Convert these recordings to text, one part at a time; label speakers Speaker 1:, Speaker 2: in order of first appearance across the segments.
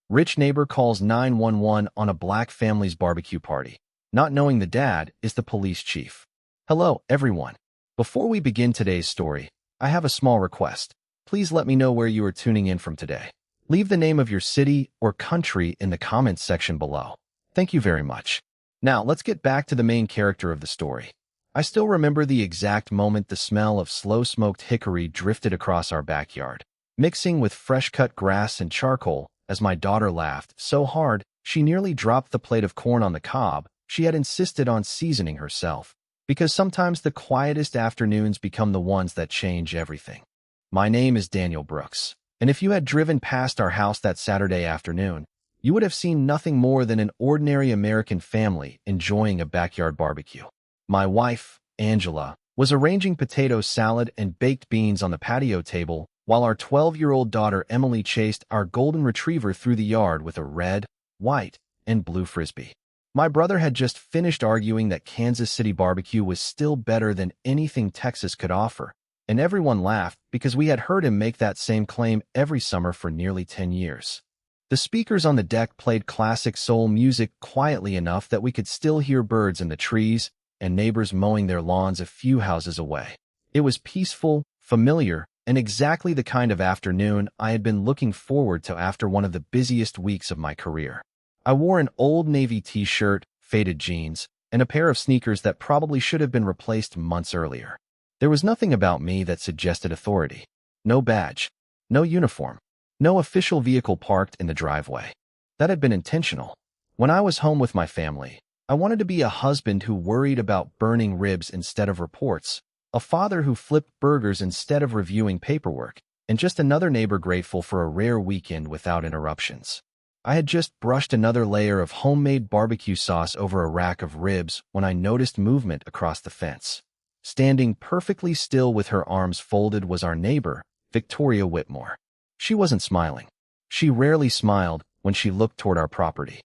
Speaker 1: Rich neighbor calls 911 on a black family's barbecue party. Not knowing the dad is the police chief. Hello, everyone. Before we begin today's story, I have a small request. Please let me know where you are tuning in from today. Leave the name of your city or country in the comments section below. Thank you very much. Now, let's get back to the main character of the story. I still remember the exact moment the smell of slow-smoked hickory drifted across our backyard, mixing with fresh-cut grass and charcoal as my daughter laughed so hard she nearly dropped the plate of corn on the cob she had insisted on seasoning herself, because sometimes the quietest afternoons become the ones that change everything. My name is Daniel Brooks, and if you had driven past our house that Saturday afternoon, you would have seen nothing more than an ordinary American family enjoying a backyard barbecue. My wife, Angela, was arranging potato salad and baked beans on the patio table while our 12-year-old daughter Emily chased our golden retriever through the yard with a red, white, and blue frisbee. My brother had just finished arguing that Kansas City barbecue was still better than anything Texas could offer, and everyone laughed because we had heard him make that same claim every summer for nearly 10 years. The speakers on the deck played classic soul music quietly enough that we could still hear birds in the trees and neighbors mowing their lawns a few houses away. It was peaceful, familiar, and exactly the kind of afternoon I had been looking forward to after one of the busiest weeks of my career. I wore an old navy t-shirt, faded jeans, and a pair of sneakers that probably should have been replaced months earlier. There was nothing about me that suggested authority. No badge, no uniform, no official vehicle parked in the driveway. That had been intentional. When I was home with my family, I wanted to be a husband who worried about burning ribs instead of reports, a father who flipped burgers instead of reviewing paperwork, and just another neighbor grateful for a rare weekend without interruptions. I had just brushed another layer of homemade barbecue sauce over a rack of ribs when I noticed movement across the fence. Standing perfectly still with her arms folded was our neighbor, Victoria Whitmore. She wasn't smiling. She rarely smiled when she looked toward our property.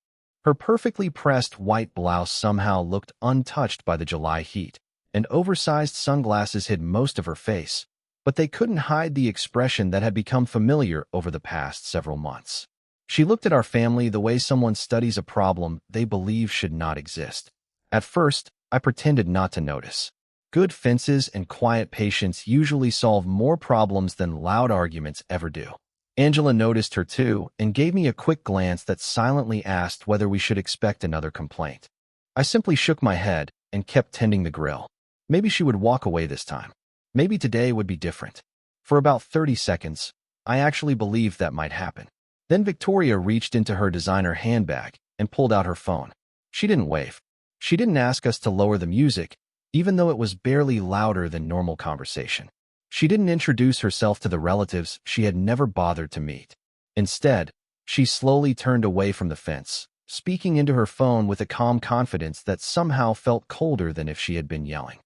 Speaker 1: Her perfectly pressed white blouse somehow looked untouched by the July heat, and oversized sunglasses hid most of her face, but they couldn't hide the expression that had become familiar over the past several months. She looked at our family the way someone studies a problem they believe should not exist. At first, I pretended not to notice. Good fences and quiet patience usually solve more problems than loud arguments ever do. Angela noticed her too and gave me a quick glance that silently asked whether we should expect another complaint. I simply shook my head and kept tending the grill. Maybe she would walk away this time. Maybe today would be different. For about 30 seconds, I actually believed that might happen. Then Victoria reached into her designer handbag and pulled out her phone. She didn't wave. She didn't ask us to lower the music, even though it was barely louder than normal conversation. She didn't introduce herself to the relatives she had never bothered to meet. Instead, she slowly turned away from the fence, speaking into her phone with a calm confidence that somehow felt colder than if she had been yelling.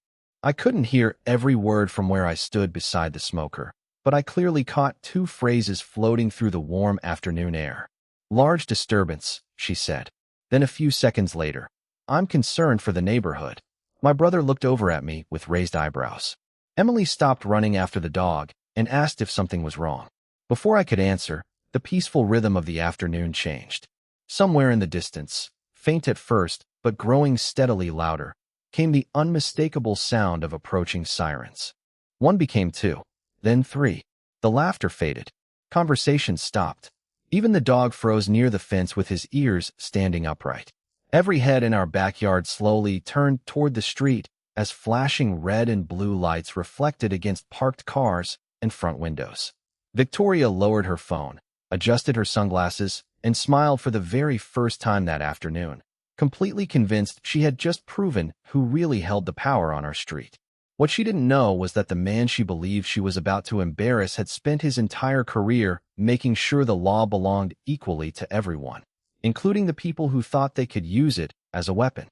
Speaker 1: I couldn't hear every word from where I stood beside the smoker, but I clearly caught two phrases floating through the warm afternoon air. Large disturbance, she said. Then a few seconds later, I'm concerned for the neighborhood. My brother looked over at me with raised eyebrows. Emily stopped running after the dog and asked if something was wrong. Before I could answer, the peaceful rhythm of the afternoon changed. Somewhere in the distance, faint at first but growing steadily louder, came the unmistakable sound of approaching sirens. One became two, then three. The laughter faded. Conversation stopped. Even the dog froze near the fence with his ears standing upright. Every head in our backyard slowly turned toward the street as flashing red and blue lights reflected against parked cars and front windows. Victoria lowered her phone, adjusted her sunglasses, and smiled for the very first time that afternoon, completely convinced she had just proven who really held the power on our street. What she didn't know was that the man she believed she was about to embarrass had spent his entire career making sure the law belonged equally to everyone, including the people who thought they could use it as a weapon.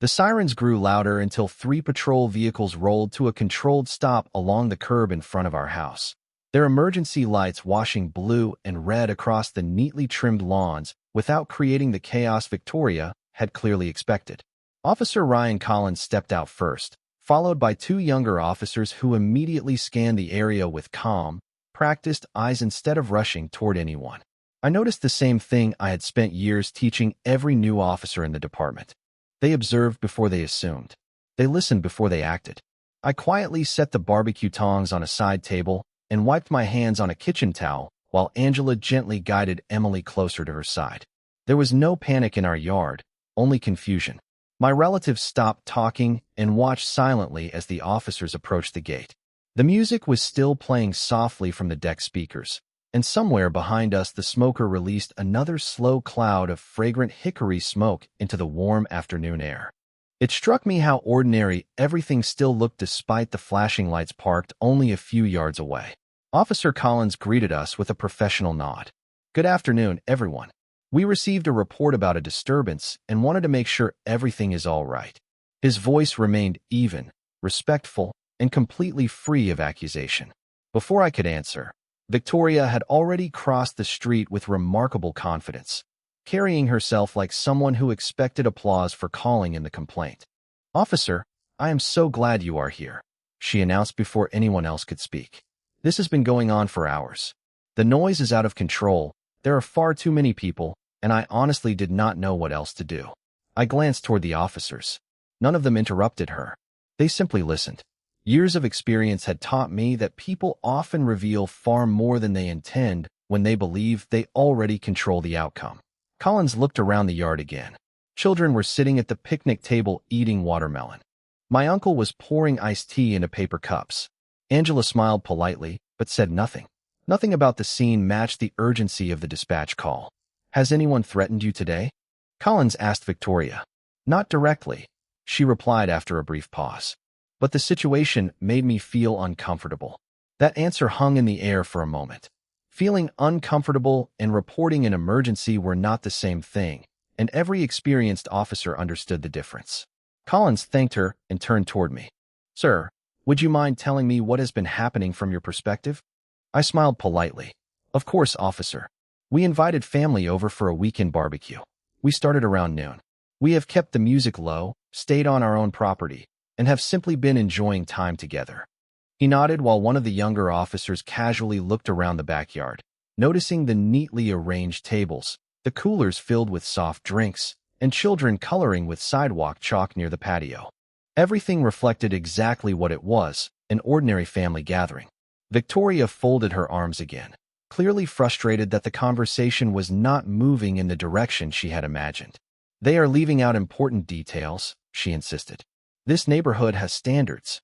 Speaker 1: The sirens grew louder until 3 patrol vehicles rolled to a controlled stop along the curb in front of our house, their emergency lights washing blue and red across the neatly trimmed lawns without creating the chaos Victoria had clearly expected. Officer Ryan Collins stepped out first, followed by 2 younger officers who immediately scanned the area with calm, practiced eyes instead of rushing toward anyone. I noticed the same thing I had spent years teaching every new officer in the department. They observed before they assumed. They listened before they acted. I quietly set the barbecue tongs on a side table and wiped my hands on a kitchen towel while Angela gently guided Emily closer to her side. There was no panic in our yard, only confusion. My relatives stopped talking and watched silently as the officers approached the gate. The music was still playing softly from the deck speakers, and somewhere behind us the smoker released another slow cloud of fragrant hickory smoke into the warm afternoon air. It struck me how ordinary everything still looked despite the flashing lights parked only a few yards away. Officer Collins greeted us with a professional nod. "Good afternoon, everyone. We received a report about a disturbance and wanted to make sure everything is all right." His voice remained even, respectful, and completely free of accusation. Before I could answer, Victoria had already crossed the street with remarkable confidence, carrying herself like someone who expected applause for calling in the complaint. "Officer, I am so glad you are here," she announced before anyone else could speak. "This has been going on for hours. The noise is out of control, there are far too many people, and I honestly did not know what else to do." I glanced toward the officers. None of them interrupted her. They simply listened. Years of experience had taught me that people often reveal far more than they intend when they believe they already control the outcome. Collins looked around the yard again. Children were sitting at the picnic table eating watermelon. My uncle was pouring iced tea into paper cups. Angela smiled politely, but said nothing. Nothing about the scene matched the urgency of the dispatch call. "Has anyone threatened you today?" Collins asked Victoria. "Not directly," she replied after a brief pause. "But the situation made me feel uncomfortable." That answer hung in the air for a moment. Feeling uncomfortable and reporting an emergency were not the same thing, and every experienced officer understood the difference. Collins thanked her and turned toward me. "Sir, would you mind telling me what has been happening from your perspective?" I smiled politely. "Of course, officer. We invited family over for a weekend barbecue. We started around noon. We have kept the music low, stayed on our own property, and have simply been enjoying time together." He nodded while one of the younger officers casually looked around the backyard, noticing the neatly arranged tables, the coolers filled with soft drinks, and children coloring with sidewalk chalk near the patio. Everything reflected exactly what it was, an ordinary family gathering. Victoria folded her arms again, clearly frustrated that the conversation was not moving in the direction she had imagined. "They are leaving out important details," she insisted. "This neighborhood has standards."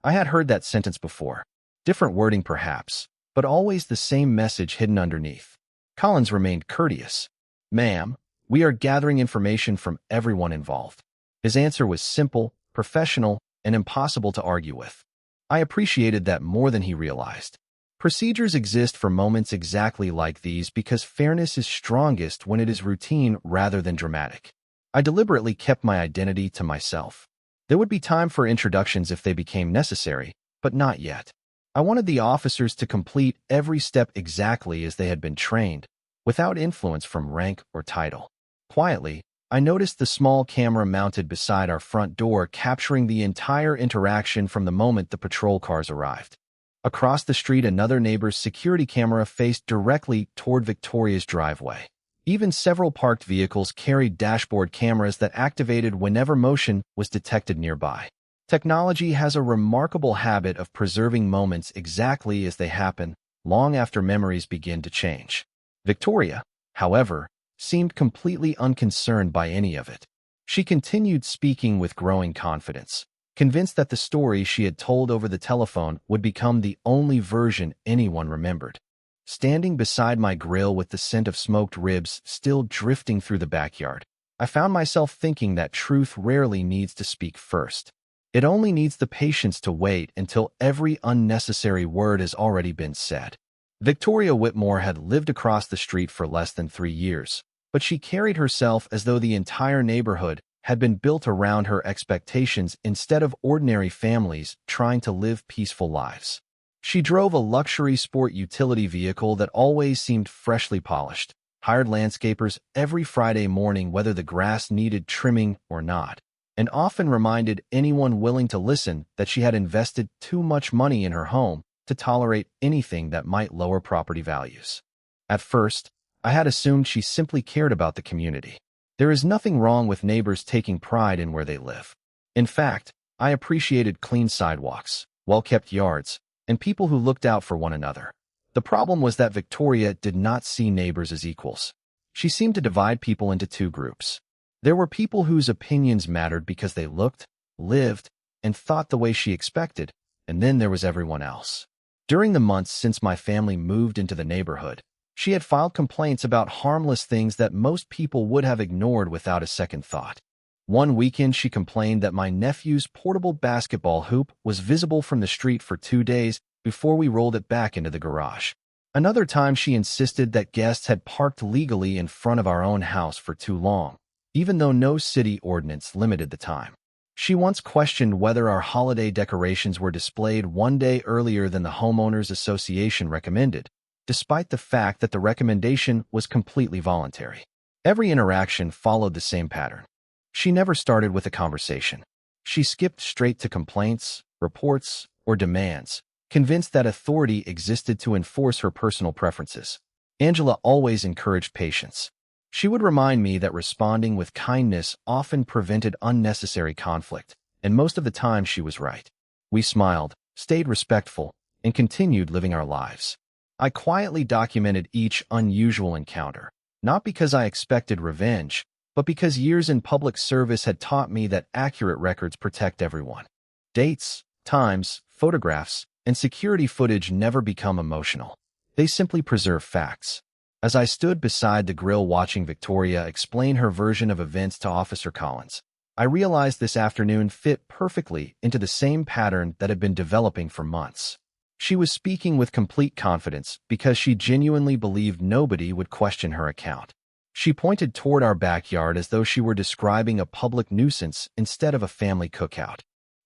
Speaker 1: I had heard that sentence before. Different wording perhaps, but always the same message hidden underneath. Collins remained courteous. "Ma'am, we are gathering information from everyone involved." His answer was simple, professional, and impossible to argue with. I appreciated that more than he realized. Procedures exist for moments exactly like these because fairness is strongest when it is routine rather than dramatic. I deliberately kept my identity to myself. There would be time for introductions if they became necessary, but not yet. I wanted the officers to complete every step exactly as they had been trained, without influence from rank or title. Quietly, I noticed the small camera mounted beside our front door capturing the entire interaction from the moment the patrol cars arrived. Across the street, another neighbor's security camera faced directly toward Victoria's driveway. Even several parked vehicles carried dashboard cameras that activated whenever motion was detected nearby. Technology has a remarkable habit of preserving moments exactly as they happen, long after memories begin to change. Victoria, however, seemed completely unconcerned by any of it. She continued speaking with growing confidence, convinced that the story she had told over the telephone would become the only version anyone remembered. Standing beside my grill with the scent of smoked ribs still drifting through the backyard, I found myself thinking that truth rarely needs to speak first. It only needs the patience to wait until every unnecessary word has already been said. Victoria Whitmore had lived across the street for less than 3 years, but she carried herself as though the entire neighborhood had been built around her expectations instead of ordinary families trying to live peaceful lives. She drove a luxury sport utility vehicle that always seemed freshly polished, hired landscapers every Friday morning whether the grass needed trimming or not, and often reminded anyone willing to listen that she had invested too much money in her home to tolerate anything that might lower property values. At first, I had assumed she simply cared about the community. There is nothing wrong with neighbors taking pride in where they live. In fact, I appreciated clean sidewalks, well-kept yards, and people who looked out for one another. The problem was that Victoria did not see neighbors as equals. She seemed to divide people into two groups. There were people whose opinions mattered because they looked, lived, and thought the way she expected, and then there was everyone else. During the months since my family moved into the neighborhood, she had filed complaints about harmless things that most people would have ignored without a second thought. One weekend, she complained that my nephew's portable basketball hoop was visible from the street for 2 days before we rolled it back into the garage. Another time, she insisted that guests had parked legally in front of our own house for too long, even though no city ordinance limited the time. She once questioned whether our holiday decorations were displayed 1 day earlier than the Homeowners Association recommended, despite the fact that the recommendation was completely voluntary. Every interaction followed the same pattern. She never started with a conversation. She skipped straight to complaints, reports, or demands, convinced that authority existed to enforce her personal preferences. Angela always encouraged patience. She would remind me that responding with kindness often prevented unnecessary conflict, and most of the time she was right. We smiled, stayed respectful, and continued living our lives. I quietly documented each unusual encounter, not because I expected revenge, but because years in public service had taught me that accurate records protect everyone. Dates, times, photographs, and security footage never become emotional. They simply preserve facts. As I stood beside the grill watching Victoria explain her version of events to Officer Collins, I realized this afternoon fit perfectly into the same pattern that had been developing for months. She was speaking with complete confidence because she genuinely believed nobody would question her account. She pointed toward our backyard as though she were describing a public nuisance instead of a family cookout.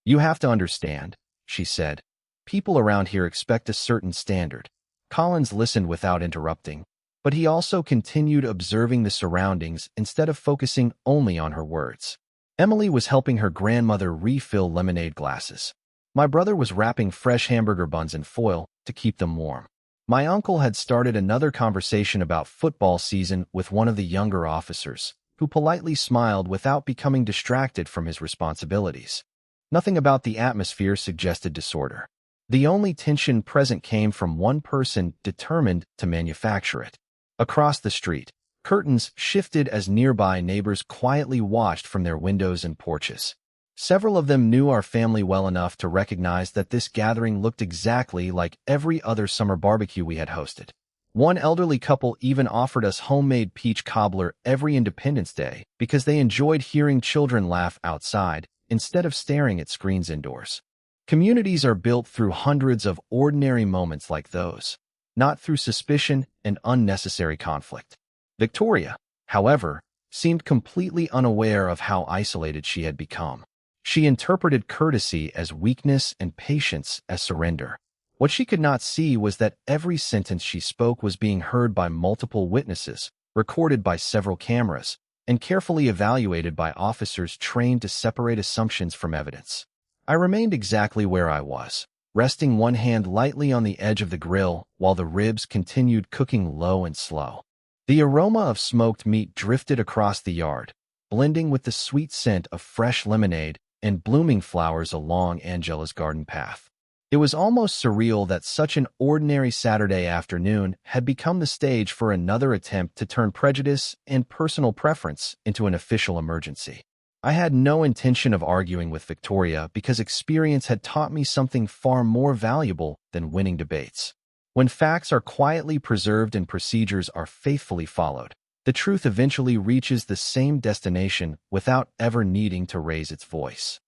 Speaker 1: "You have to understand," she said. "People around here expect a certain standard." Collins listened without interrupting, but he also continued observing the surroundings instead of focusing only on her words. Emily was helping her grandmother refill lemonade glasses. My brother was wrapping fresh hamburger buns in foil to keep them warm. My uncle had started another conversation about football season with one of the younger officers, who politely smiled without becoming distracted from his responsibilities. Nothing about the atmosphere suggested disorder. The only tension present came from one person determined to manufacture it. Across the street, curtains shifted as nearby neighbors quietly watched from their windows and porches. Several of them knew our family well enough to recognize that this gathering looked exactly like every other summer barbecue we had hosted. One elderly couple even offered us homemade peach cobbler every Independence Day because they enjoyed hearing children laugh outside instead of staring at screens indoors. Communities are built through hundreds of ordinary moments like those, not through suspicion and unnecessary conflict. Victoria, however, seemed completely unaware of how isolated she had become. She interpreted courtesy as weakness and patience as surrender. What she could not see was that every sentence she spoke was being heard by multiple witnesses, recorded by several cameras, and carefully evaluated by officers trained to separate assumptions from evidence. I remained exactly where I was, resting one hand lightly on the edge of the grill while the ribs continued cooking low and slow. The aroma of smoked meat drifted across the yard, blending with the sweet scent of fresh lemonade and blooming flowers along Angela's garden path. It was almost surreal that such an ordinary Saturday afternoon had become the stage for another attempt to turn prejudice and personal preference into an official emergency. I had no intention of arguing with Victoria because experience had taught me something far more valuable than winning debates. When facts are quietly preserved and procedures are faithfully followed, the truth eventually reaches the same destination without ever needing to raise its voice.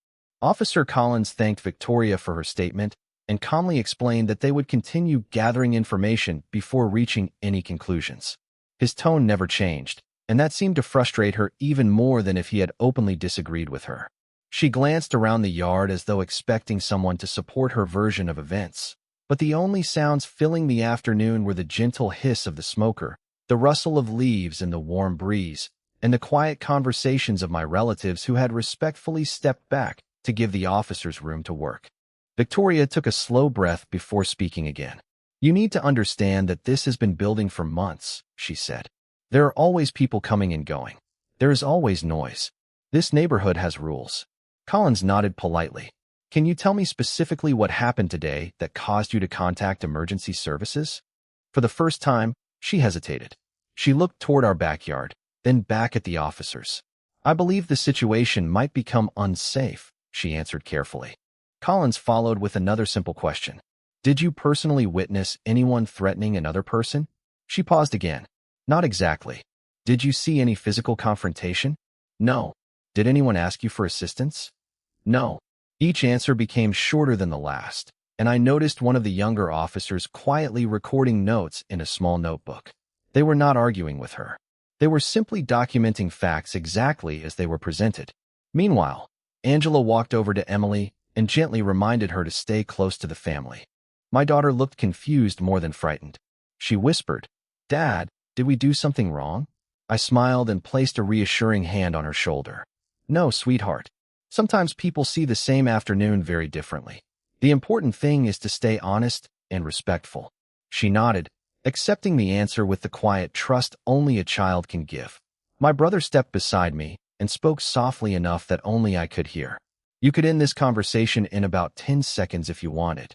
Speaker 1: Officer Collins thanked Victoria for her statement and calmly explained that they would continue gathering information before reaching any conclusions. His tone never changed, and that seemed to frustrate her even more than if he had openly disagreed with her. She glanced around the yard as though expecting someone to support her version of events, but the only sounds filling the afternoon were the gentle hiss of the smoker, the rustle of leaves in the warm breeze, and the quiet conversations of my relatives who had respectfully stepped back to give the officers room to work. Victoria took a slow breath before speaking again. "You need to understand that this has been building for months," she said. There are always people coming and going. There is always noise. This neighborhood has rules. Collins nodded politely. Can you tell me specifically what happened today that caused you to contact emergency services? For the first time, she hesitated. She looked toward our backyard, then back at the officers. I believe the situation might become unsafe, she answered carefully. Collins followed with another simple question. Did you personally witness anyone threatening another person? She paused again. Not exactly. Did you see any physical confrontation? No. Did anyone ask you for assistance? No. Each answer became shorter than the last, and I noticed one of the younger officers quietly recording notes in a small notebook. They were not arguing with her. They were simply documenting facts exactly as they were presented. Meanwhile, Angela walked over to Emily and gently reminded her to stay close to the family. My daughter looked confused more than frightened. She whispered, "Dad, did we do something wrong?" I smiled and placed a reassuring hand on her shoulder. No, sweetheart. Sometimes people see the same afternoon very differently. The important thing is to stay honest and respectful. She nodded, accepting the answer with the quiet trust only a child can give. My brother stepped beside me and spoke softly enough that only I could hear. You could end this conversation in about 10 seconds if you wanted.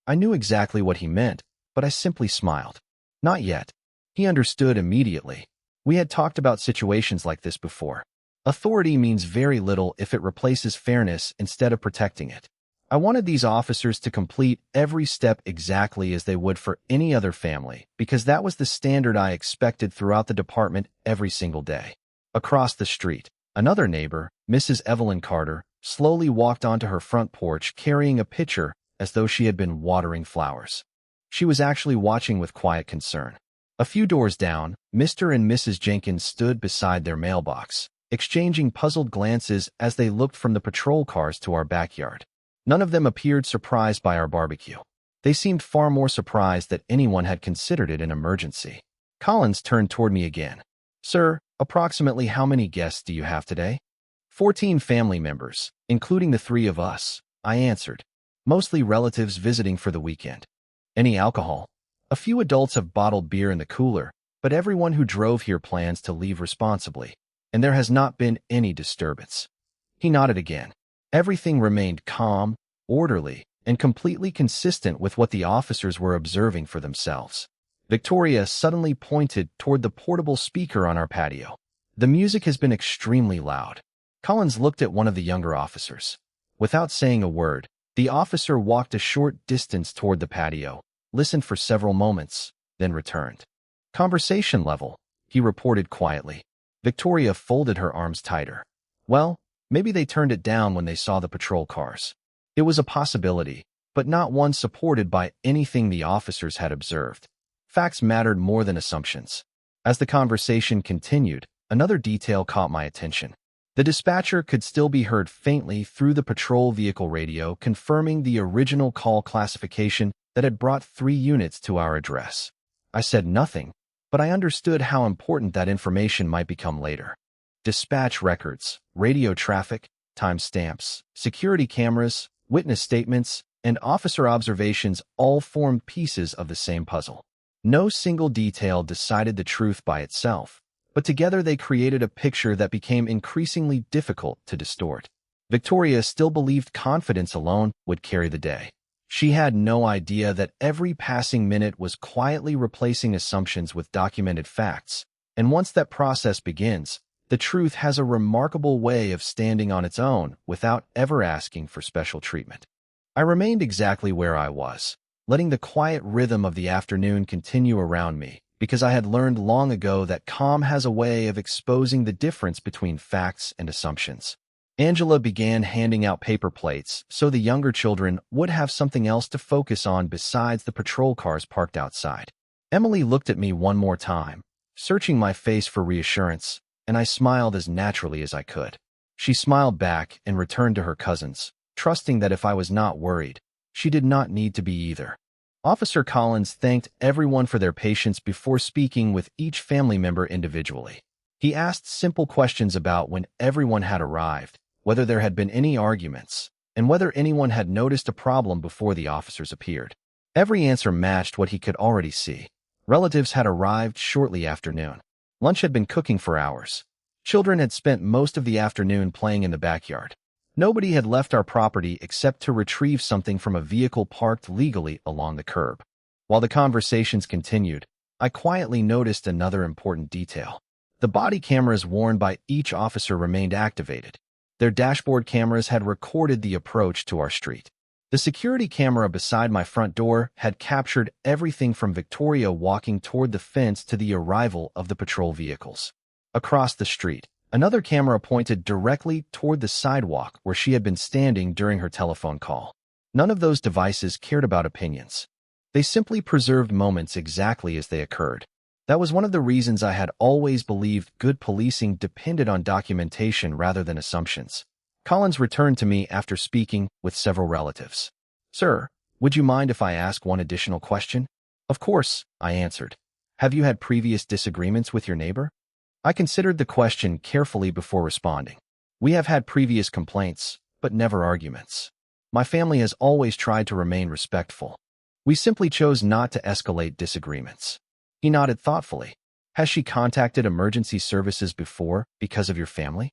Speaker 1: I knew exactly what he meant, but I simply smiled. Not yet. He understood immediately. We had talked about situations like this before. Authority means very little if it replaces fairness instead of protecting it. I wanted these officers to complete every step exactly as they would for any other family, because that was the standard I expected throughout the department every single day. Across the street, another neighbor, Mrs. Evelyn Carter, slowly walked onto her front porch carrying a pitcher as though she had been watering flowers. She was actually watching with quiet concern. A few doors down, Mr. and Mrs. Jenkins stood beside their mailbox, exchanging puzzled glances as they looked from the patrol cars to our backyard. None of them appeared surprised by our barbecue. They seemed far more surprised that anyone had considered it an emergency. Collins turned toward me again. Sir, approximately how many guests do you have today? 14 family members, including the three of us, I answered. Mostly relatives visiting for the weekend. Any alcohol? A few adults have bottled beer in the cooler, but everyone who drove here plans to leave responsibly, and there has not been any disturbance. He nodded again. Everything remained calm, orderly, and completely consistent with what the officers were observing for themselves. Victoria suddenly pointed toward the portable speaker on our patio. The music has been extremely loud. Collins looked at one of the younger officers. Without saying a word, the officer walked a short distance toward the patio, listened for several moments, then returned. Conversation level, he reported quietly. Victoria folded her arms tighter. Well, maybe they turned it down when they saw the patrol cars. It was a possibility, but not one supported by anything the officers had observed. Facts mattered more than assumptions. As the conversation continued, another detail caught my attention. The dispatcher could still be heard faintly through the patrol vehicle radio, confirming the original call classification that had brought 3 units to our address. I said nothing, but I understood how important that information might become later. Dispatch records, radio traffic, timestamps, security cameras, witness statements, and officer observations all formed pieces of the same puzzle. No single detail decided the truth by itself, but together they created a picture that became increasingly difficult to distort. Victoria still believed confidence alone would carry the day. She had no idea that every passing minute was quietly replacing assumptions with documented facts, and once that process begins, the truth has a remarkable way of standing on its own without ever asking for special treatment. I remained exactly where I was, letting the quiet rhythm of the afternoon continue around me, because I had learned long ago that calm has a way of exposing the difference between facts and assumptions. Angela began handing out paper plates so the younger children would have something else to focus on besides the patrol cars parked outside. Emily looked at me one more time, searching my face for reassurance, and I smiled as naturally as I could. She smiled back and returned to her cousins, trusting that if I was not worried, she did not need to be either. Officer Collins thanked everyone for their patience before speaking with each family member individually. He asked simple questions about when everyone had arrived, whether there had been any arguments, and whether anyone had noticed a problem before the officers appeared. Every answer matched what he could already see. Relatives had arrived shortly after noon. Lunch had been cooking for hours. Children had spent most of the afternoon playing in the backyard. Nobody had left our property except to retrieve something from a vehicle parked legally along the curb. While the conversations continued, I quietly noticed another important detail. The body cameras worn by each officer remained activated. Their dashboard cameras had recorded the approach to our street. The security camera beside my front door had captured everything from Victoria walking toward the fence to the arrival of the patrol vehicles. Across the street, another camera pointed directly toward the sidewalk where she had been standing during her telephone call. None of those devices cared about opinions. They simply preserved moments exactly as they occurred. That was one of the reasons I had always believed good policing depended on documentation rather than assumptions. Collins returned to me after speaking with several relatives. "Sir, would you mind if I ask one additional question?" "Of course," I answered. "Have you had previous disagreements with your neighbor?" I considered the question carefully before responding. "We have had previous complaints, but never arguments. My family has always tried to remain respectful. We simply chose not to escalate disagreements." He nodded thoughtfully. "Has she contacted emergency services before because of your family?"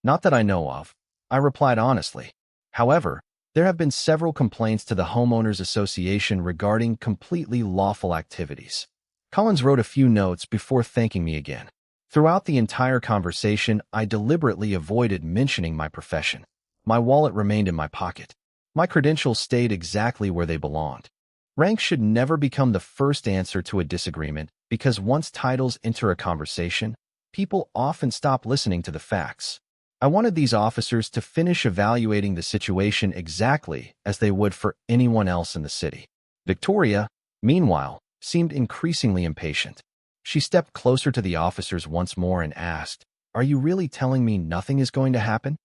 Speaker 1: "Not that I know of," I replied honestly. "However, there have been several complaints to the Homeowners Association regarding completely lawful activities." Collins wrote a few notes before thanking me again. Throughout the entire conversation, I deliberately avoided mentioning my profession. My wallet remained in my pocket. My credentials stayed exactly where they belonged. Rank should never become the first answer to a disagreement because once titles enter a conversation, people often stop listening to the facts. I wanted these officers to finish evaluating the situation exactly as they would for anyone else in the city. Victoria, meanwhile, seemed increasingly impatient. She stepped closer to the officers once more and asked, "Are you really telling me nothing is going to happen?"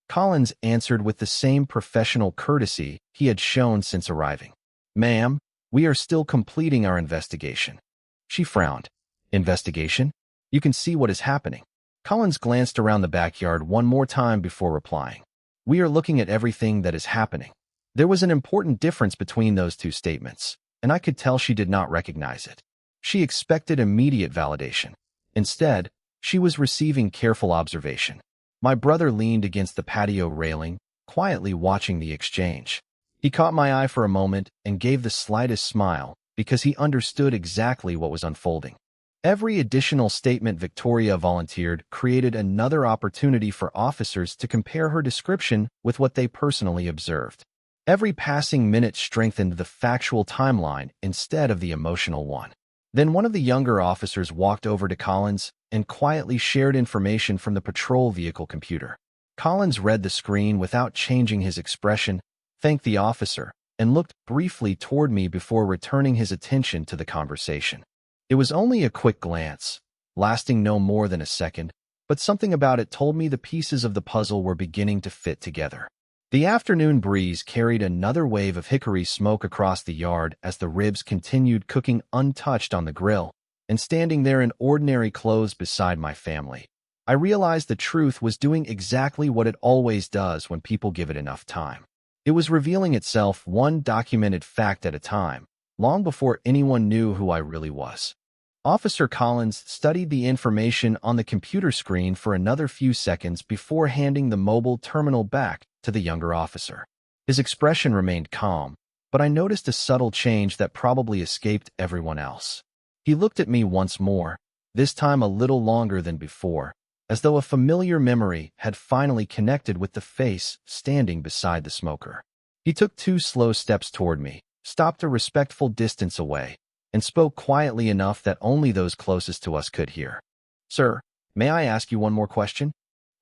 Speaker 1: Collins answered with the same professional courtesy he had shown since arriving. "Ma'am, we are still completing our investigation." She frowned. "Investigation? You can see what is happening." Collins glanced around the backyard one more time before replying. "We are looking at everything that is happening." There was an important difference between those two statements, and I could tell she did not recognize it. She expected immediate validation. Instead, she was receiving careful observation. My brother leaned against the patio railing, quietly watching the exchange. He caught my eye for a moment and gave the slightest smile because he understood exactly what was unfolding. Every additional statement Victoria volunteered created another opportunity for officers to compare her description with what they personally observed. Every passing minute strengthened the factual timeline instead of the emotional one. Then one of the younger officers walked over to Collins and quietly shared information from the patrol vehicle computer. Collins read the screen without changing his expression, thanked the officer, and looked briefly toward me before returning his attention to the conversation. It was only a quick glance, lasting no more than a second, but something about it told me the pieces of the puzzle were beginning to fit together. The afternoon breeze carried another wave of hickory smoke across the yard as the ribs continued cooking untouched on the grill, and standing there in ordinary clothes beside my family, I realized the truth was doing exactly what it always does when people give it enough time. It was revealing itself one documented fact at a time, long before anyone knew who I really was. Officer Collins studied the information on the computer screen for another few seconds before handing the mobile terminal back to the younger officer. His expression remained calm, but I noticed a subtle change that probably escaped everyone else. He looked at me once more, this time a little longer than before, as though a familiar memory had finally connected with the face standing beside the smoker. He took 2 slow steps toward me, stopped a respectful distance away, and spoke quietly enough that only those closest to us could hear. "Sir, may I ask you one more question?"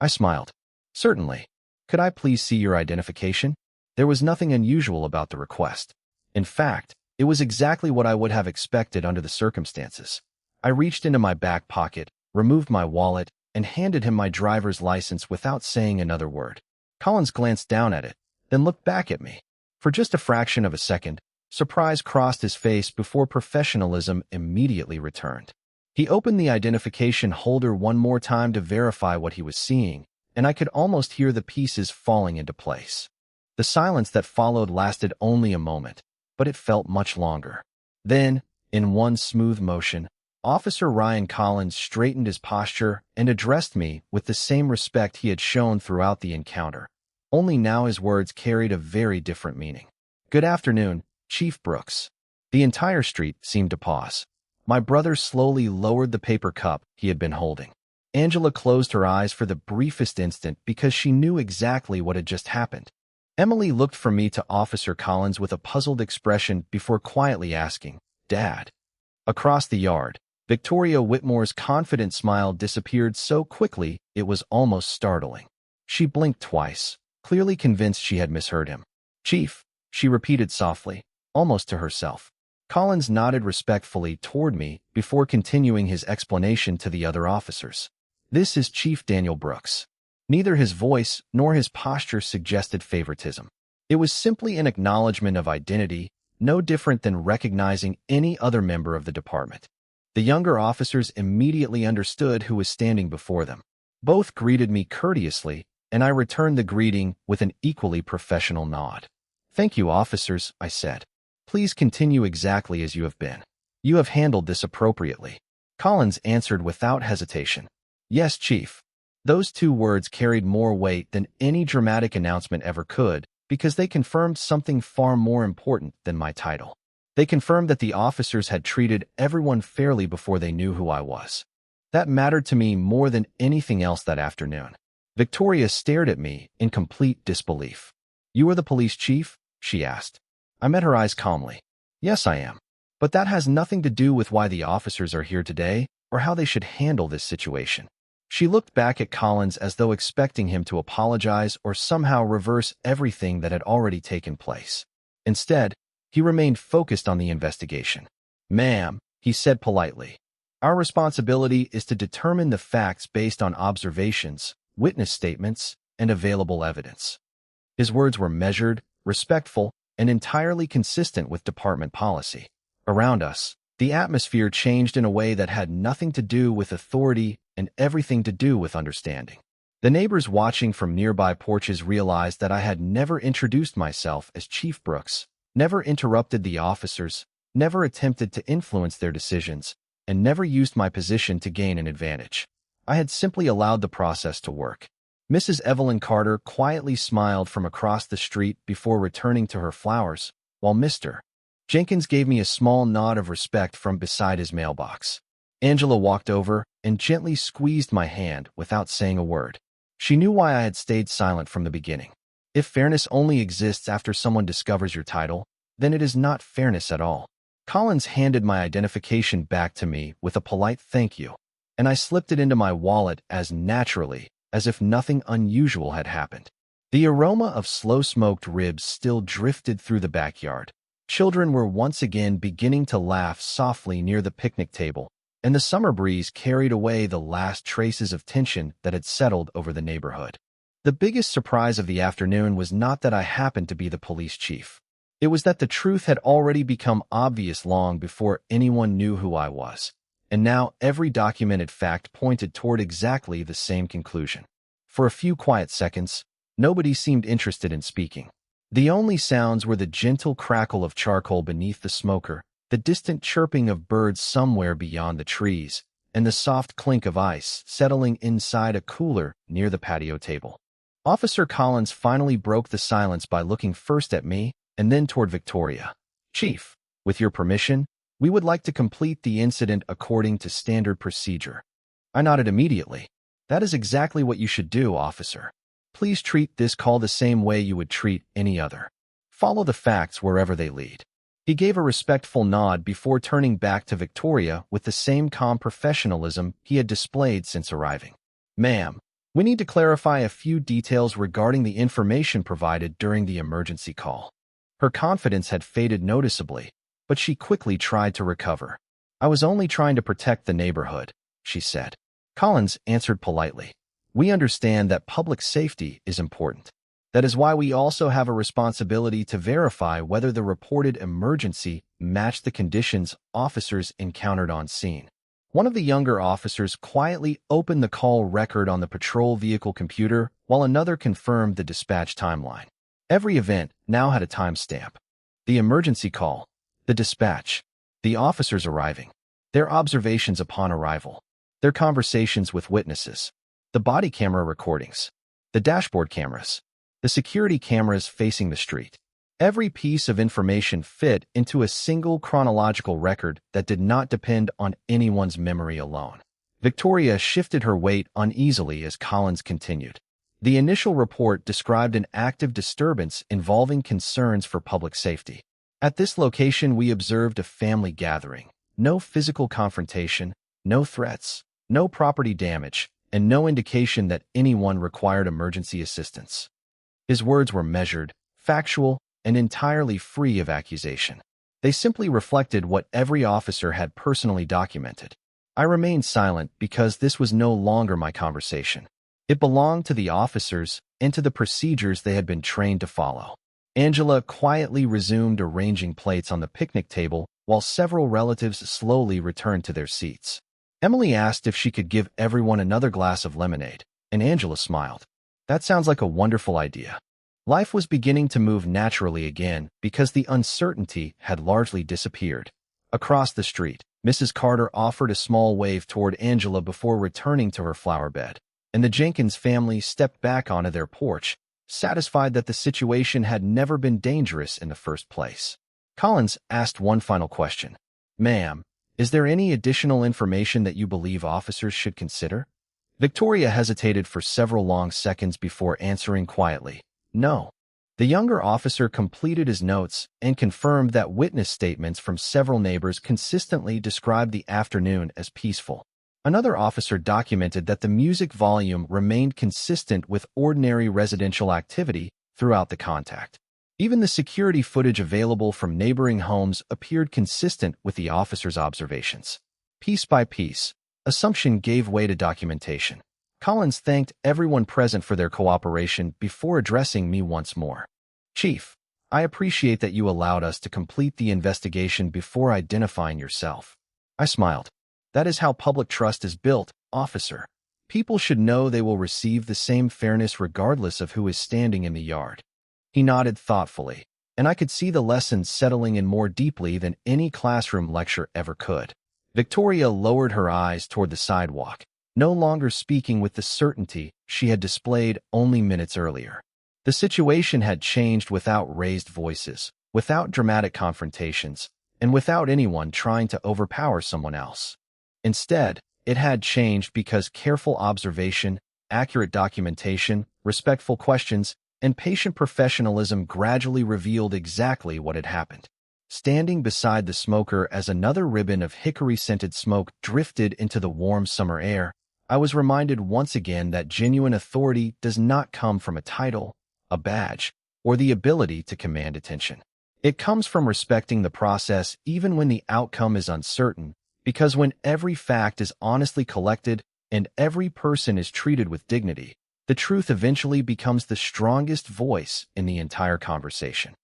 Speaker 1: I smiled. "Certainly. Could I please see your identification?" There was nothing unusual about the request. In fact, it was exactly what I would have expected under the circumstances. I reached into my back pocket, removed my wallet, and handed him my driver's license without saying another word. Collins glanced down at it, then looked back at me. For just a fraction of a second, surprise crossed his face before professionalism immediately returned. He opened the identification holder one more time to verify what he was seeing, and I could almost hear the pieces falling into place. The silence that followed lasted only a moment, but it felt much longer. Then, in one smooth motion, Officer Ryan Collins straightened his posture and addressed me with the same respect he had shown throughout the encounter. Only now his words carried a very different meaning. "Good afternoon, Chief Brooks." The entire street seemed to pause. My brother slowly lowered the paper cup he had been holding. Angela closed her eyes for the briefest instant because she knew exactly what had just happened. Emily looked from me to Officer Collins with a puzzled expression before quietly asking, "Dad?" Across the yard, Victoria Whitmore's confident smile disappeared so quickly it was almost startling. She blinked twice, clearly convinced she had misheard him. "Chief," she repeated softly, almost to herself. Collins nodded respectfully toward me before continuing his explanation to the other officers. "This is Chief Daniel Brooks." Neither his voice nor his posture suggested favoritism. It was simply an acknowledgement of identity, no different than recognizing any other member of the department. The younger officers immediately understood who was standing before them. Both greeted me courteously, and I returned the greeting with an equally professional nod. "Thank you, officers," I said. "Please continue exactly as you have been. You have handled this appropriately." Collins answered without hesitation. "Yes, Chief." Those two words carried more weight than any dramatic announcement ever could because they confirmed something far more important than my title. They confirmed that the officers had treated everyone fairly before they knew who I was. That mattered to me more than anything else that afternoon. Victoria stared at me in complete disbelief. "You are the police chief?" she asked. I met her eyes calmly. "Yes, I am. But that has nothing to do with why the officers are here today or how they should handle this situation." She looked back at Collins as though expecting him to apologize or somehow reverse everything that had already taken place. Instead, he remained focused on the investigation. "Ma'am," he said politely, "our responsibility is to determine the facts based on observations, witness statements, and available evidence." His words were measured, respectful, and entirely consistent with department policy. Around us, the atmosphere changed in a way that had nothing to do with authority and everything to do with understanding. The neighbors watching from nearby porches realized that I had never introduced myself as Chief Brooks, never interrupted the officers, never attempted to influence their decisions, and never used my position to gain an advantage. I had simply allowed the process to work. Mrs. Evelyn Carter quietly smiled from across the street before returning to her flowers, while Mr. Jenkins gave me a small nod of respect from beside his mailbox. Angela walked over and gently squeezed my hand without saying a word. She knew why I had stayed silent from the beginning. If fairness only exists after someone discovers your title, then it is not fairness at all. Collins handed my identification back to me with a polite thank you, and I slipped it into my wallet as naturally as if nothing unusual had happened. The aroma of slow-smoked ribs still drifted through the backyard. Children were once again beginning to laugh softly near the picnic table, and the summer breeze carried away the last traces of tension that had settled over the neighborhood. The biggest surprise of the afternoon was not that I happened to be the police chief. It was that the truth had already become obvious long before anyone knew who I was, and now every documented fact pointed toward exactly the same conclusion. For a few quiet seconds, nobody seemed interested in speaking. The only sounds were the gentle crackle of charcoal beneath the smoker, the distant chirping of birds somewhere beyond the trees, and the soft clink of ice settling inside a cooler near the patio table. Officer Collins finally broke the silence by looking first at me and then toward Victoria. "Chief, with your permission, we would like to complete the incident according to standard procedure." I nodded immediately. "That is exactly what you should do, officer. Please treat this call the same way you would treat any other. Follow the facts wherever they lead." He gave a respectful nod before turning back to Victoria with the same calm professionalism he had displayed since arriving. "Ma'am, we need to clarify a few details regarding the information provided during the emergency call." Her confidence had faded noticeably, but she quickly tried to recover. "I was only trying to protect the neighborhood," she said. Collins answered politely. "We understand that public safety is important. That is why we also have a responsibility to verify whether the reported emergency matched the conditions officers encountered on scene." One of the younger officers quietly opened the call record on the patrol vehicle computer while another confirmed the dispatch timeline. Every event now had a timestamp. The emergency call, the dispatch, the officers arriving. their observations upon arrival, their conversations with witnesses, the body camera recordings, the dashboard cameras, the security cameras facing the street. Every piece of information fit into a single chronological record that did not depend on anyone's memory alone. Victoria shifted her weight uneasily as Collins continued. The initial report described an active disturbance involving concerns for public safety. At this location, we observed a family gathering. No physical confrontation, no threats, no property damage, and no indication that anyone required emergency assistance. His words were measured, factual, and entirely free of accusation. They simply reflected what every officer had personally documented. I remained silent because this was no longer my conversation. It belonged to the officers and to the procedures they had been trained to follow. Angela quietly resumed arranging plates on the picnic table while several relatives slowly returned to their seats. Emily asked if she could give everyone another glass of lemonade, and Angela smiled. That sounds like a wonderful idea. Life was beginning to move naturally again because the uncertainty had largely disappeared. Across the street, Mrs. Carter offered a small wave toward Angela before returning to her flower bed, and the Jenkins family stepped back onto their porch, satisfied that the situation had never been dangerous in the first place. Collins asked one final question. "Ma'am, is there any additional information that you believe officers should consider?" Victoria hesitated for several long seconds before answering quietly, "No." The younger officer completed his notes and confirmed that witness statements from several neighbors consistently described the afternoon as peaceful. Another officer documented that the music volume remained consistent with ordinary residential activity throughout the contact. Even the security footage available from neighboring homes appeared consistent with the officer's observations. Piece by piece, assumption gave way to documentation. Collins thanked everyone present for their cooperation before addressing me once more. "Chief, I appreciate that you allowed us to complete the investigation before identifying yourself." I smiled. "That is how public trust is built, officer. People should know they will receive the same fairness regardless of who is standing in the yard." He nodded thoughtfully, and I could see the lesson settling in more deeply than any classroom lecture ever could. Victoria lowered her eyes toward the sidewalk, no longer speaking with the certainty she had displayed only minutes earlier. The situation had changed without raised voices, without dramatic confrontations, and without anyone trying to overpower someone else. Instead, it had changed because careful observation, accurate documentation, respectful questions, and patient professionalism gradually revealed exactly what had happened. Standing beside the smoker as another ribbon of hickory-scented smoke drifted into the warm summer air, I was reminded once again that genuine authority does not come from a title, a badge, or the ability to command attention. It comes from respecting the process even when the outcome is uncertain, because when every fact is honestly collected and every person is treated with dignity, the truth eventually becomes the strongest voice in the entire conversation.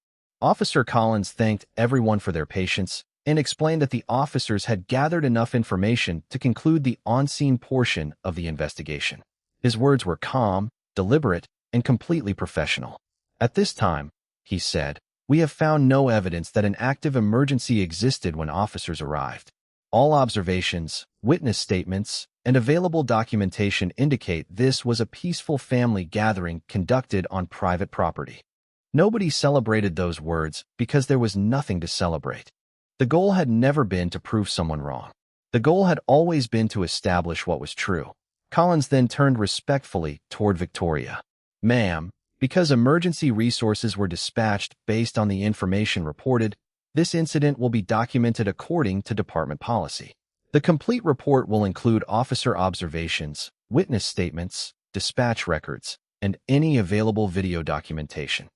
Speaker 1: Officer Collins thanked everyone for their patience and explained that the officers had gathered enough information to conclude the on-scene portion of the investigation. His words were calm, deliberate, and completely professional. "At this time," he said, "we have found no evidence that an active emergency existed when officers arrived. All observations, witness statements, and available documentation indicate this was a peaceful family gathering conducted on private property." Nobody celebrated those words because there was nothing to celebrate. The goal had never been to prove someone wrong. The goal had always been to establish what was true. Collins then turned respectfully toward Victoria. "Ma'am, because emergency resources were dispatched based on the information reported, this incident will be documented according to department policy. The complete report will include officer observations, witness statements, dispatch records, and any available video documentation."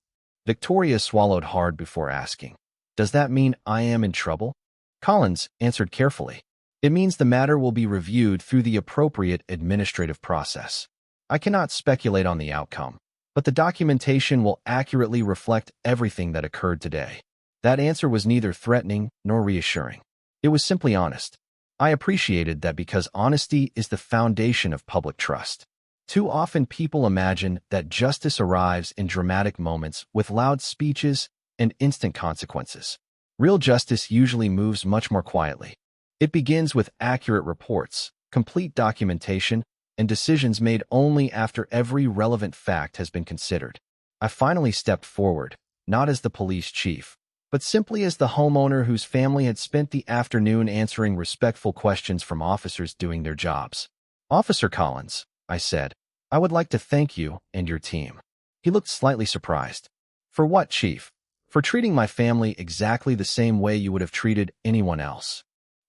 Speaker 1: Victoria swallowed hard before asking, "Does that mean I am in trouble?" Collins answered carefully, "It means the matter will be reviewed through the appropriate administrative process. I cannot speculate on the outcome, but the documentation will accurately reflect everything that occurred today." That answer was neither threatening nor reassuring. It was simply honest. I appreciated that because honesty is the foundation of public trust. Too often people imagine that justice arrives in dramatic moments with loud speeches and instant consequences. Real justice usually moves much more quietly. It begins with accurate reports, complete documentation, and decisions made only after every relevant fact has been considered. I finally stepped forward, not as the police chief, but simply as the homeowner whose family had spent the afternoon answering respectful questions from officers doing their jobs. "Officer Collins," I said, "I would like to thank you and your team." He looked slightly surprised. "For what, Chief?" "For treating my family exactly the same way you would have treated anyone else.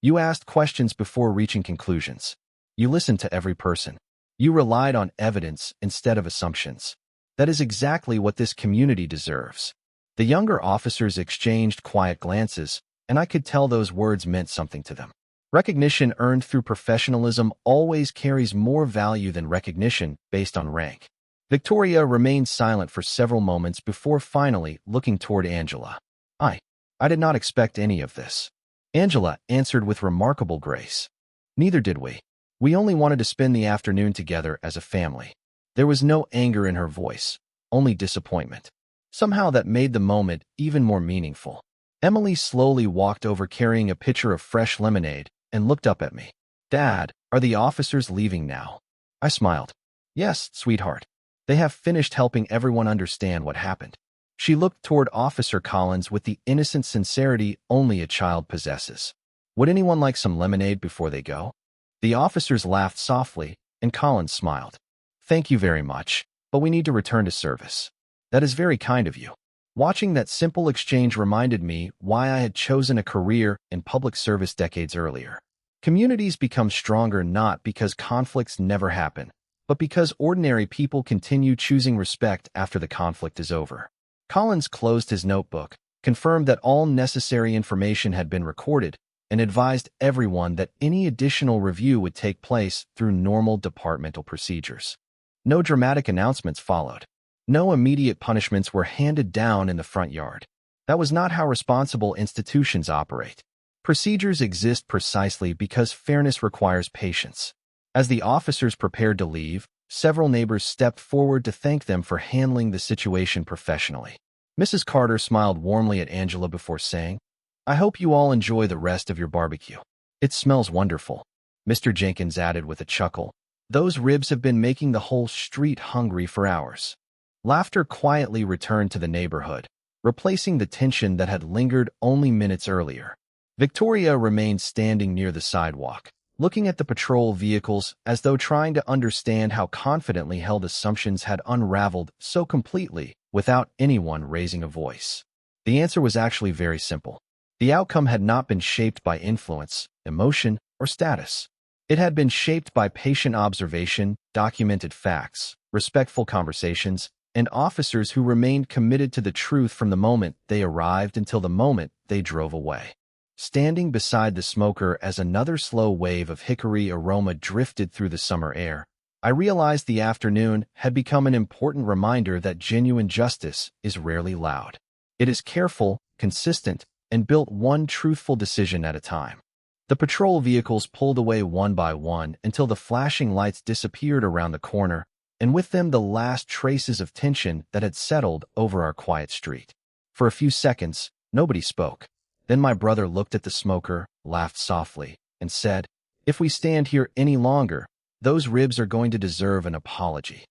Speaker 1: You asked questions before reaching conclusions. You listened to every person. You relied on evidence instead of assumptions. That is exactly what this community deserves." The younger officers exchanged quiet glances, and I could tell those words meant something to them. Recognition earned through professionalism always carries more value than recognition based on rank. Victoria remained silent for several moments before finally looking toward Angela. I did not expect any of this," Angela answered with remarkable grace. "Neither did we. We only wanted to spend the afternoon together as a family." There was no anger in her voice, only disappointment. Somehow that made the moment even more meaningful. Emily slowly walked over carrying a pitcher of fresh lemonade and looked up at me. "Dad, are the officers leaving now?" I smiled. "Yes, sweetheart. They have finished helping everyone understand what happened." She looked toward Officer Collins with the innocent sincerity only a child possesses. "Would anyone like some lemonade before they go?" The officers laughed softly, and Collins smiled. "Thank you very much, but we need to return to service." "That is very kind of you." Watching that simple exchange reminded me why I had chosen a career in public service decades earlier. Communities become stronger not because conflicts never happen, but because ordinary people continue choosing respect after the conflict is over. Collins closed his notebook, confirmed that all necessary information had been recorded, and advised everyone that any additional review would take place through normal departmental procedures. No dramatic announcements followed. No immediate punishments were handed down in the front yard. That was not how responsible institutions operate. Procedures exist precisely because fairness requires patience. As the officers prepared to leave, several neighbors stepped forward to thank them for handling the situation professionally. Mrs. Carter smiled warmly at Angela before saying, "I hope you all enjoy the rest of your barbecue. It smells wonderful." Mr. Jenkins added with a chuckle, "Those ribs have been making the whole street hungry for hours." Laughter quietly returned to the neighborhood, replacing the tension that had lingered only minutes earlier. Victoria remained standing near the sidewalk, looking at the patrol vehicles as though trying to understand how confidently held assumptions had unraveled so completely without anyone raising a voice. The answer was actually very simple. The outcome had not been shaped by influence, emotion, or status. It had been shaped by patient observation, documented facts, respectful conversations, and officers who remained committed to the truth from the moment they arrived until the moment they drove away. Standing beside the smoker as another slow wave of hickory aroma drifted through the summer air, I realized the afternoon had become an important reminder that genuine justice is rarely loud. It is careful, consistent, and built one truthful decision at a time. The patrol vehicles pulled away one by one until the flashing lights disappeared around the corner, and with them the last traces of tension that had settled over our quiet street. For a few seconds, nobody spoke. Then my brother looked at the smoker, laughed softly, and said, "If we stand here any longer, those ribs are going to deserve an apology."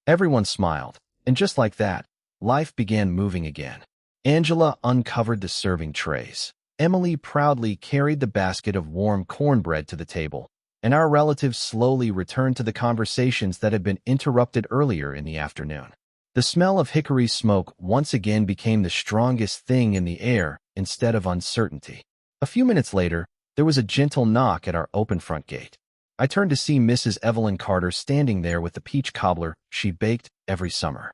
Speaker 1: Everyone smiled, and just like that, life began moving again. Angela uncovered the serving trays. Emily proudly carried the basket of warm cornbread to the table, and our relatives slowly returned to the conversations that had been interrupted earlier in the afternoon. The smell of hickory smoke once again became the strongest thing in the air instead of uncertainty. A few minutes later, there was a gentle knock at our open front gate. I turned to see Mrs. Evelyn Carter standing there with the peach cobbler she baked every summer.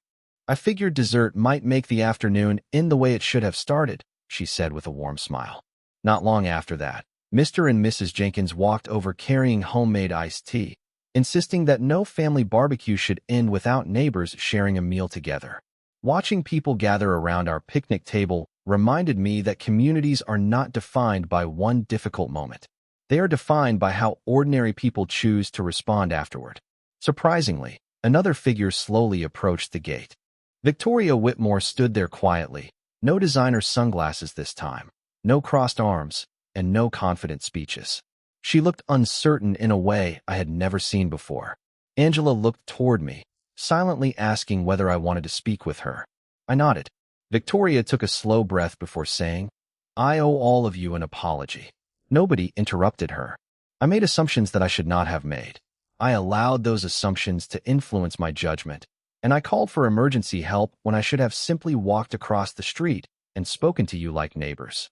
Speaker 1: "I figured dessert might make the afternoon end the way it should have started," she said with a warm smile. Not long after that, Mr. and Mrs. Jenkins walked over carrying homemade iced tea, insisting that no family barbecue should end without neighbors sharing a meal together. Watching people gather around our picnic table reminded me that communities are not defined by one difficult moment. They are defined by how ordinary people choose to respond afterward. Surprisingly, another figure slowly approached the gate. Victoria Whitmore stood there quietly, no designer sunglasses this time, no crossed arms, and no confident speeches. She looked uncertain in a way I had never seen before. Angela looked toward me, silently asking whether I wanted to speak with her. I nodded. Victoria took a slow breath before saying, "I owe all of you an apology." Nobody interrupted her. I made assumptions that I should not have made. I allowed those assumptions to influence my judgment, and I called for emergency help when I should have simply walked across the street and spoken to you like neighbors.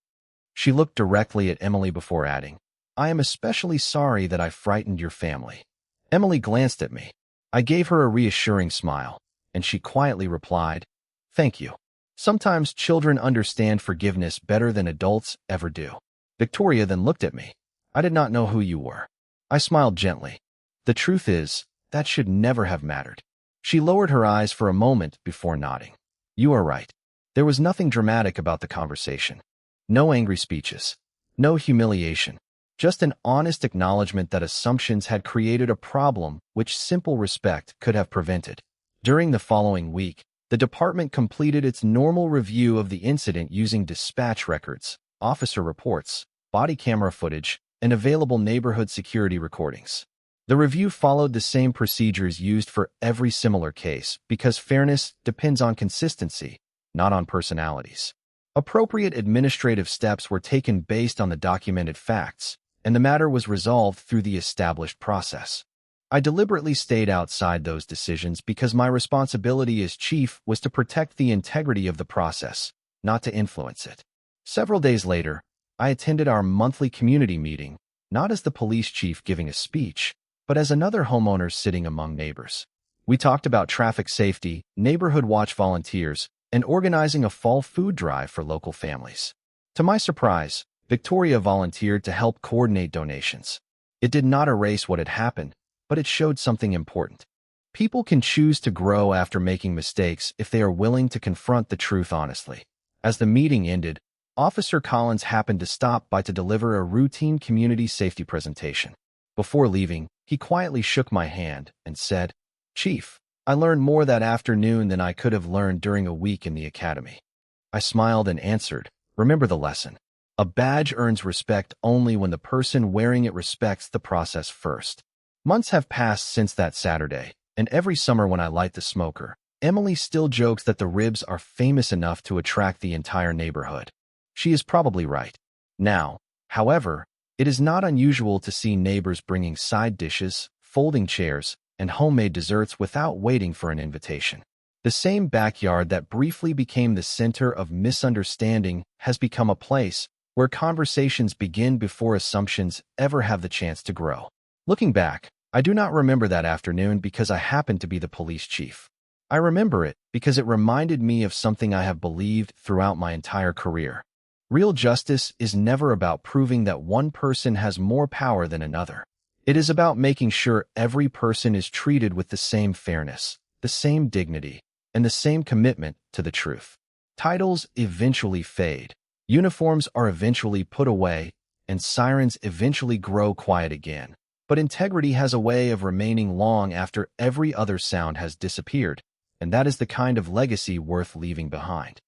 Speaker 1: She looked directly at Emily before adding, "I am especially sorry that I frightened your family." Emily glanced at me. I gave her a reassuring smile, and she quietly replied, "Thank you." Sometimes children understand forgiveness better than adults ever do. Victoria then looked at me. "I did not know who you were." I smiled gently. "The truth is, that should never have mattered." She lowered her eyes for a moment before nodding. "You are right. There was nothing dramatic about the conversation. No angry speeches. No humiliation. Just an honest acknowledgement that assumptions had created a problem which simple respect could have prevented." During the following week, the department completed its normal review of the incident using dispatch records, officer reports, body camera footage, and available neighborhood security recordings. The review followed the same procedures used for every similar case because fairness depends on consistency, not on personalities. Appropriate administrative steps were taken based on the documented facts, and the matter was resolved through the established process. I deliberately stayed outside those decisions because my responsibility as chief was to protect the integrity of the process, not to influence it. Several days later, I attended our monthly community meeting, not as the police chief giving a speech, but as another homeowner sitting among neighbors. We talked about traffic safety, neighborhood watch volunteers, and organizing a fall food drive for local families. To my surprise, Victoria volunteered to help coordinate donations. It did not erase what had happened, but it showed something important. People can choose to grow after making mistakes if they are willing to confront the truth honestly. As the meeting ended, Officer Collins happened to stop by to deliver a routine community safety presentation. Before leaving, he quietly shook my hand and said, "Chief, I learned more that afternoon than I could have learned during a week in the academy." I smiled and answered, "Remember the lesson. A badge earns respect only when the person wearing it respects the process first." Months have passed since that Saturday, and every summer when I light the smoker, Emily still jokes that the ribs are famous enough to attract the entire neighborhood. She is probably right. Now, however, it is not unusual to see neighbors bringing side dishes, folding chairs, and homemade desserts without waiting for an invitation. The same backyard that briefly became the center of misunderstanding has become a place where conversations begin before assumptions ever have the chance to grow. Looking back, I do not remember that afternoon because I happened to be the police chief. I remember it because it reminded me of something I have believed throughout my entire career. Real justice is never about proving that one person has more power than another. It is about making sure every person is treated with the same fairness, the same dignity, and the same commitment to the truth. Titles eventually fade, uniforms are eventually put away, and sirens eventually grow quiet again. But integrity has a way of remaining long after every other sound has disappeared, and that is the kind of legacy worth leaving behind.